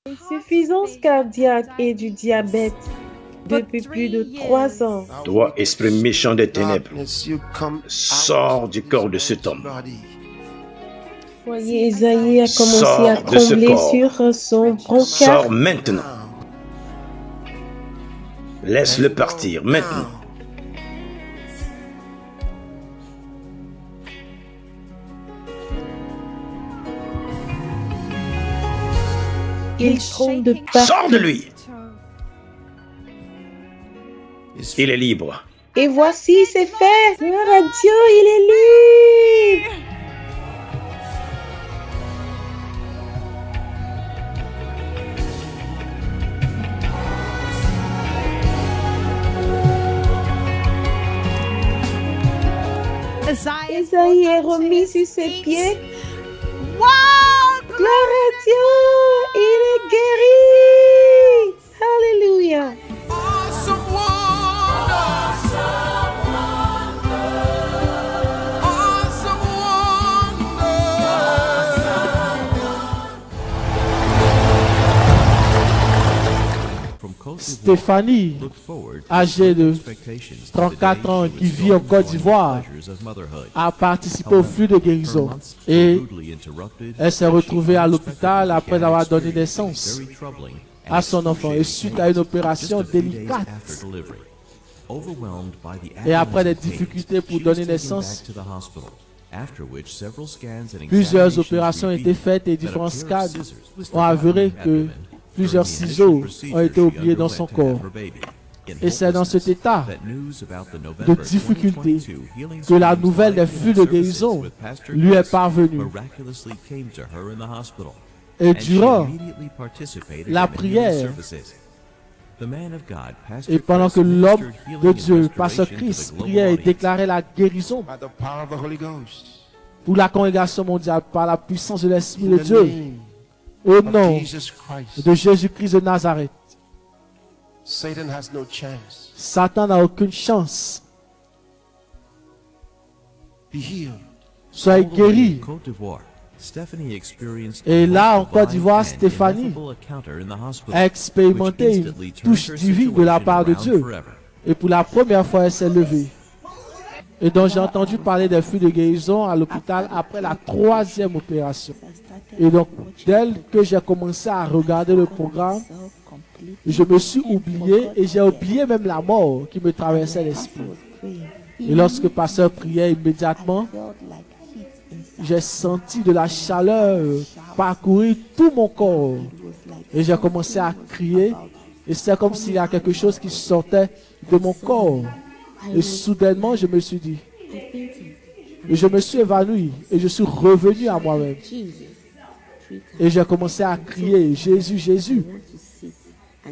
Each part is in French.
Insuffisance cardiaque et du diabète depuis plus de 3 ans. Toi, esprit méchant des ténèbres, sors du corps de cet homme. Voyez, Esaïe a commencé Sors à de ce trembler corps. sur son bronchard. Sors maintenant. Laisse-le partir maintenant. Il tremble de partout. Sors de lui. Il est libre. Et voici, c'est fait. Gloire à Dieu, il est libre. Esaïe est remis sur ses pieds. Gloire à Dieu, il est guéri. Alléluia. Awesome wonder. Awesome wonder. Stéphanie, âgée de 34 ans, qui vit en Côte d'Ivoire, a participé au flux de guérison et elle s'est retrouvée à l'hôpital après avoir donné naissance à son enfant et suite à une opération délicate. Et après des difficultés pour donner naissance, plusieurs opérations ont été faites et différents scans ont avéré que plusieurs ciseaux ont été oubliés dans son corps. Et c'est dans cet état de difficulté que la nouvelle des flux de guérison lui est parvenue. Et durant la prière, et pendant que l'homme de Dieu, Pasteur Chris, priait et déclarait la guérison pour la congrégation mondiale par la puissance de l'Esprit de Dieu, au nom de Jésus-Christ de Nazareth, Satan n'a aucune chance. Soyez guéris. Et là, en Côte d'Ivoire, Stéphanie a expérimenté une touche divine de la part de Dieu. Et pour la première fois, elle s'est levée. Et donc, j'ai entendu parler des flux de guérison à l'hôpital après la 3e opération. Et donc, dès que j'ai commencé à regarder le programme, je me suis oublié et j'ai oublié même la mort qui me traversait l'esprit. Et lorsque le pasteur priait immédiatement, j'ai senti de la chaleur parcourir tout mon corps. Et j'ai commencé à crier. Et c'est comme s'il y a quelque chose qui sortait de mon corps. Et soudainement, je me suis dit, et je me suis évanoui et je suis revenu à moi-même. Et j'ai commencé à crier, Jésus, Jésus.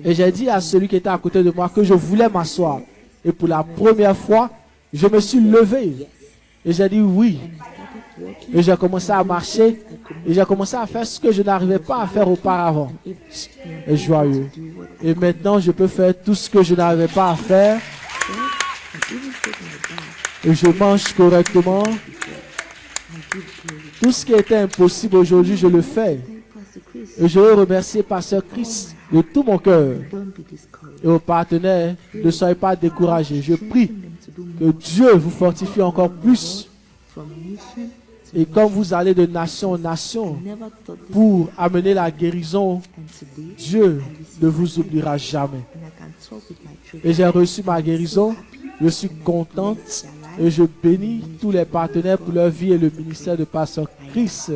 Et j'ai dit à celui qui était à côté de moi que je voulais m'asseoir. Et pour la première fois, je me suis levé. Et j'ai dit oui. Et j'ai commencé à marcher. Et j'ai commencé à faire ce que je n'arrivais pas à faire auparavant. Et joyeux. Et maintenant, je peux faire tout ce que je n'arrivais pas à faire. Et je mange correctement. Tout ce qui était impossible aujourd'hui, je le fais. Et je veux remercier Pasteur Chris de tout mon cœur. Et aux partenaires, ne soyez pas découragés. Je prie que Dieu vous fortifie encore plus. Et comme vous allez de nation en nation pour amener la guérison, Dieu ne vous oubliera jamais. Et j'ai reçu ma guérison. Je suis contente et je bénis tous les partenaires pour leur vie et le ministère de Pasteur Chris.